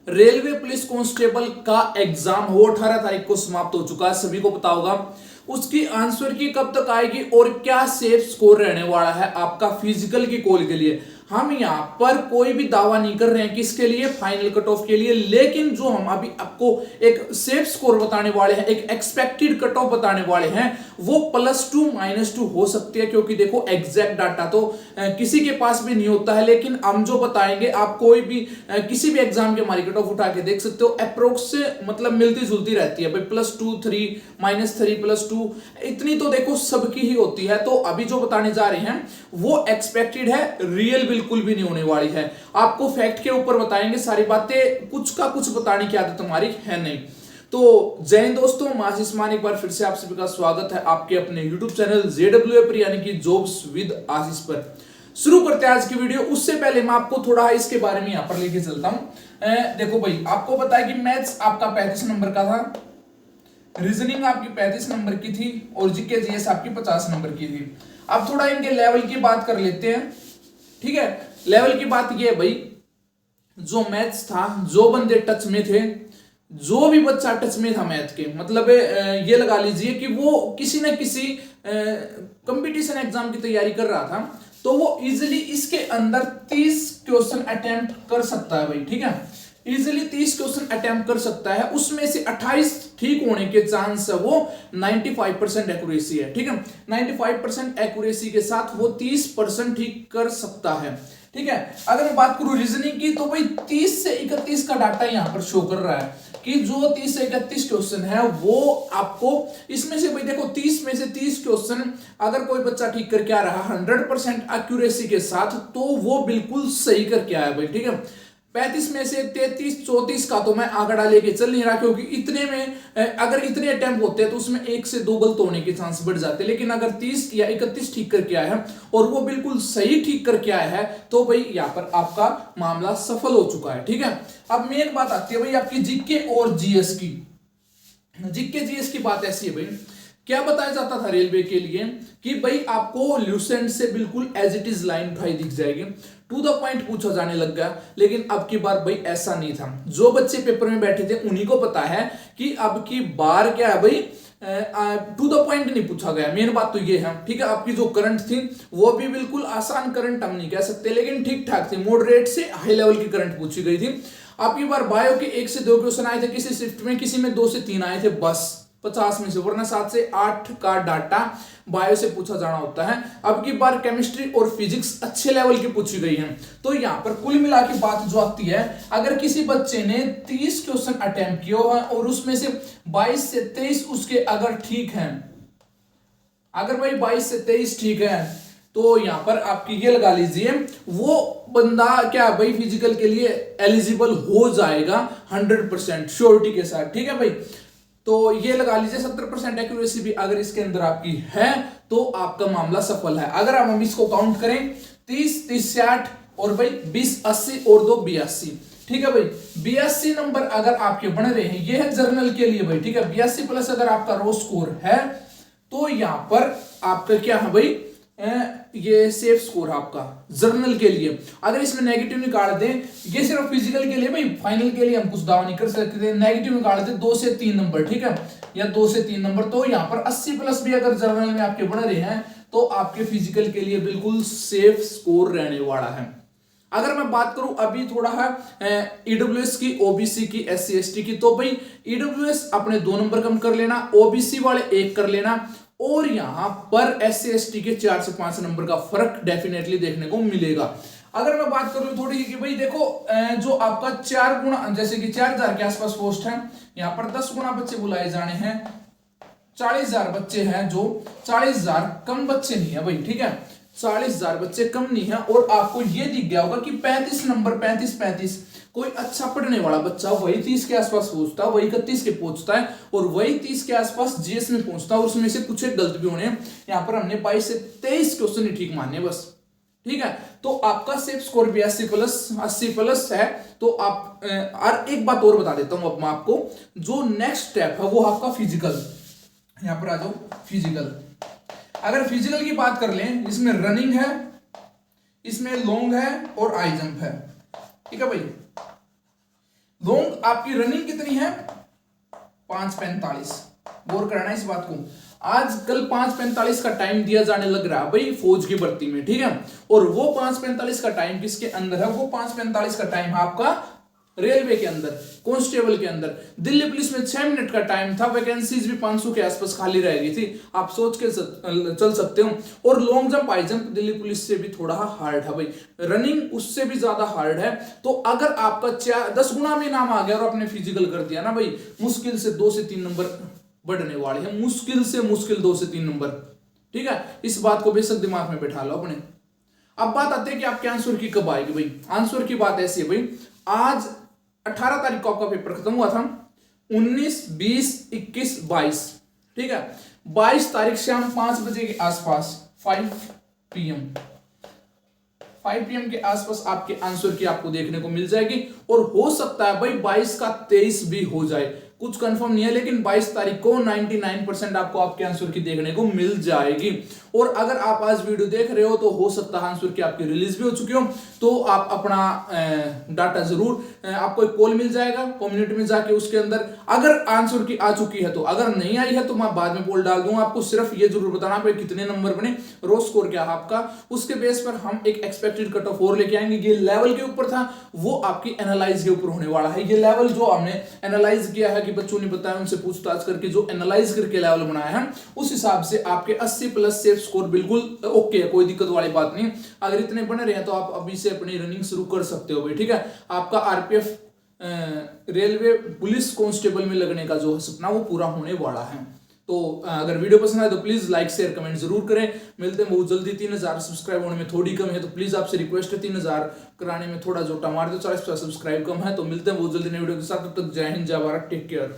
Railway police constable का exam वो 18 तारीख को समाप्त हो चुका है, सभी को पता होगा। उसकी आंसर की कब तक आएगी और क्या सेफ स्कोर रहने वाला है आपका फिजिकल की कॉल के लिए। हम यहां पर कोई भी दावा नहीं कर रहे हैं किसके लिए, फाइनल कट ऑफ के लिए, लेकिन जो हम अभी आपको एक सेफ स्कोर बताने वाले हैं, एक एक्सपेक्टेड कट ऑफ बताने वाले हैं, वो +2 -2 हो सकती है। क्योंकि देखो एग्जैक्ट डाटा तो किसी के पास भी नहीं होता है, लेकिन हम जो बताएंगे आप कोई भी किसी भी एग्जाम के हमारी कट ऑफ उठा के देख सकते हो, अप्रोक्स से मतलब मिलती जुलती रहती है भाई, +2 3 -3 +2 इतनी तो देखो सबकी ही होती है। तो अभी जो बताने जा रहे हैं वो एक्सपेक्टेड है, रियल बिल्कुल भी नहीं होने वाली है। आपको फैक्ट के ऊपर बताएंगे सारी बातें, कुछ का कुछ बताने की आदत हमारी है नहीं। तो जय हिंद दोस्तों, मैं आशीष मान एक बार फिर से आप सभी का स्वागत है आपके अपने YouTube चैनल JWA पर, यानी कि जॉब्स विद आशीष पर। शुरू करते हैं आज की वीडियो। उससे पहले मैं आपको थोड़ा इसके बारे में यहां पर लेके चलता हूं। देखो भाई, आपको पता है कि मैथ्स आपका 35 नंबर का था, रीजनिंग आपकी 35 नंबर की थी और जीके जीएस आपकी 50 नंबर की थी। अब थोड़ा इनके लेवल की बात कर लेते हैं, ठीक है। लेवल की बात ये है भाई, जो मैथ्स था, जो बंदे टच में थे, जो भी बच्चा टच में था मैथ के, मतलब ये लगा लीजिए कि वो किसी न किसी कंपटीशन एग्जाम की तैयारी कर रहा था, तो वो इजिली इसके अंदर 30 क्वेश्चन अटेम्प्ट कर सकता है भाई, ठीक है। इजिली 30 क्वेश्चन अटेम्प्ट कर सकता है, उसमें से 28 ठीक होने के चांस है, वो 95% एक्यूरेसी है, ठीक है। 95% एक्यूरेसी के साथ वो 30% ठीक कर सकता है, ठीक है। अगर मैं बात करूं रीजनिंग की, तो भाई 30 से 31 का डाटा यहां पर शो कर रहा है कि जो 30 से 31 क्वेश्चन है वो आपको इसमें से भाई देखो 30 में से 30 क्वेश्चन अगर कोई बच्चा ठीक करके आ रहा 100% एक्यूरेसी के साथ, तो वो बिल्कुल सही करके आया भाई, ठीक है। 35 में से 33 34 का तो मैं आंकड़ा लेके चल नहीं रहा, क्योंकि इतने में अगर इतने अटेम्प्ट होते हैं तो उसमें 1 से 2 गलत होने के चांस बढ़ जाते हैं। लेकिन अगर 30 या 31 ठीक करके आया है और वो बिल्कुल सही ठीक करके आया है, तो भाई यहां पर आपका मामला सफल हो चुका है, ठीक है। अब मेन बात आती है भाई आपकी जीके और जीएस की। जीके जीएस की बात ऐसी है भाई, क्या बताया जाता था रेलवे के लिए कि भाई आपको ल्यूसेंट से बिल्कुल एज इट इज लाइन उठाई दिख जाएगी, टू द पॉइंट पूछा जाने लग गया। लेकिन अब की बार भाई ऐसा नहीं था। जो बच्चे पेपर में बैठे थे उन्हीं को पता है कि अब की बार क्या है भाई, टू द पॉइंट नहीं पूछा गया। मेन बात तो ये है, ठीक है। आपकी जो करंट थी वो भी बिल्कुल आसान करंट हम नहीं कह सकते, लेकिन ठीक ठाक थी, मॉडरेट से हाई लेवल की करंट पूछी गई थी। आपकी बार बायो के 1 से 2 क्वेश्चन आए थे किसी शिफ्ट में, किसी में 2 से 3 आए थे बस 50 में से, वरना 7 से 8 का डाटा बायो से पूछा जाना होता है। अब की बार केमिस्ट्री और फिजिक्स अच्छे लेवल की पूछी गई है। तो यहां पर कुल मिला के बात जो आती है, अगर किसी बच्चे ने 30 क्वेश्चन अटेम्प्ट किया है और उसमें से 22 से 23 उसके अगर ठीक हैं, अगर भाई 22 से 23 ठीक है, तो यहां पर आपकी ये लगा लीजिए वो बंदा क्या भाई फिजिकल के लिए एलिजिबल हो जाएगा 100% श्योरिटी के साथ, ठीक है भाई। तो ये लगा लीजिए 70% एक्यूरेसी भी अगर इसके अंदर आपकी है तो आपका मामला सफल है। अगर हम इसको काउंट करें 30 30 से 8 और भाई 20 80 और 2 82, ठीक है भाई। 82 नंबर अगर आपके बन रहे हैं, ये है जर्नल के लिए भाई, ठीक है। 82 प्लस अगर आपका रो स्कोर है तो यहां पर आपका क्या है भाई, ये सेफ स्कोर आपका जर्नल के लिए। अगर इसमें नेगेटिव निकाल दें, ये सिर्फ फिजिकल के लिए भाई, फाइनल के लिए हम कुछ दावा नहीं कर सकते, नेगेटिव निकाल दें 2 से 3 नंबर, ठीक है, या 2 से 3 नंबर, तो यहाँ पर 80 प्लस भी अगर जर्नल में आपके बन रहे हैं तो आपके फिजिकल के लिए बिल्कुल सेफ स्कोर रहने वाला है। अगर मैं बात करूं अभी थोड़ा है ईडब्ल्यूएस की, ओबीसी की, SC ST की, तो भाई ईडब्ल्यूएस अपने 2 नंबर कम कर लेना, ओबीसी वाले 1 कर लेना, और यहां पर SC ST के 4 से 5 नंबर का फर्क डेफिनेटली देखने को मिलेगा। अगर मैं बात करूं थोड़ी कि भाई देखो जो आपका 4 गुना, जैसे कि 4000 के आसपास पोस्ट है, यहां पर 10 गुना बच्चे बुलाए जाने हैं, 40,000 बच्चे हैं, जो 40,000 कम बच्चे नहीं है भाई, ठीक है। 40,000 बच्चे कम नहीं है, और आपको ये दिख गया होगा कि 35 नंबर 35 कोई अच्छा पढ़ने वाला बच्चा वही 30 के आसपास पहुंचता है, वही 31 के पहुंचता है, और वही 30 के आसपास जीएस में पहुंचता है, और उसमें से कुछ एक गलत भी होने। यहाँ पर हमने 22 से 23 क्वेश्चन ही ठीक मानने बस, ठीक है। तो आपका सेफ स्कोर भी 80 प्लस है। तो आप और एक बात और बता देता हूं अब मैं आपको, जो नेक्स्ट स्टेप है वो आपका फिजिकल। यहां पर आ जाओ, फिजिकल। अगर फिजिकल की बात कर लें, इसमें रनिंग है, इसमें लॉन्ग है और हाई जंप है, ठीक है भाई। लॉन्ग आपकी रनिंग कितनी है 5:45। गौर करना इस बात को, आजकल 5:45 का टाइम दिया जाने लग रहा है भाई फौज की भर्ती में, ठीक है। और वो 5:45 का टाइम किसके अंदर है, वो 5:45 का टाइम है आपका रेलवे के अंदर, कांस्टेबल के अंदर। दिल्ली पुलिस में 6 मिनट का टाइम था, वैकेंसीज भी 500 के आसपास खाली रह गई थी, आप सोच के चल सकते हो। और long jump high jump Delhi police से भी थोड़ा हार्ड है भाई, रनिंग उससे भी ज्यादा हार्ड है। तो अगर आपका 10 गुना में नाम आ गया और आपने फिजिकल कर दिया ना भाई, मुश्किल से 2 से 3 नंबर बढ़ने वाले हैं, मुश्किल से मुश्किल 2 से 3 नंबर, ठीक है। इस बात को बेशक दिमाग में बैठा लो अपने। अब बात आती है कि आपके आंसर की कब आएगी भाई। आंसर की बात ऐसी है भाई, आज 18 तारीख को आपका पेपर खत्म हुआ था, 19, 20, 21, 22, ठीक है। 22 तारीख शाम 5 बजे के आसपास 5 PM के आसपास आपके आंसर की आपको देखने को मिल जाएगी। और हो सकता है भाई 22 का 23 भी हो जाए, कुछ कंफर्म नहीं है, लेकिन 22 तारीख को 99% आपको आपके आंसर की देखने को मिल जाएगी। और अगर आप आज वीडियो देख रहे हो तो हो सकता है आंसर की आपकी रिलीज भी हो चुकी हो, तो आप अपना डाटा जरूर, आपको एक पोल मिल जाएगा कम्युनिटी में जाके, उसके अंदर अगर आंसर की आ चुकी है तो, अगर नहीं आई है तो मैं बाद में पोल डाल दूंगा। आपको सिर्फ ये जरूर बताना पे कितने नंबर बने, रो स्कोर क्या है आपका, उसके बेस पर हम एक एक्सपेक्टेड कट ऑफ और लेके आएंगे। ये लेवल के ऊपर था, वो आपकी एनालाइज के ऊपर होने वाला है। ये लेवल जो हमने एनालाइज किया है कि बच्चों ने बताया, उनसे पूछताछ करके जो एनालाइज करके लेवल बनाया है, उस हिसाब से आपके 80+ सेफ स्कोर बिल्कुल ओके है, कोई दिक्कत वाली बात नहीं। अगर इतने बने रहे तो आप अभी से अपनी रनिंग शुरू कर सकते हो भाई, ठीक है। आपका आरपीएफ रेलवे पुलिस कांस्टेबल में लगने का जो सपना वो पूरा होने वाला है। तो अगर वीडियो पसंद आए तो प्लीज लाइक शेयर कमेंट जरूर करें। मिलते हैं बहुत जल्दी। 3000 सब्सक्राइब होने में थोड़ी कम है, तो प्लीज आपसे रिक्वेस्ट है 3000 कराने में थोड़ा जोटा मार दो, 40 सब्सक्राइब कम है। तो मिलते हैं बहुत जल्दी नई वीडियो के साथ, तब तक जय हिंद, जय भारत, टेक केयर।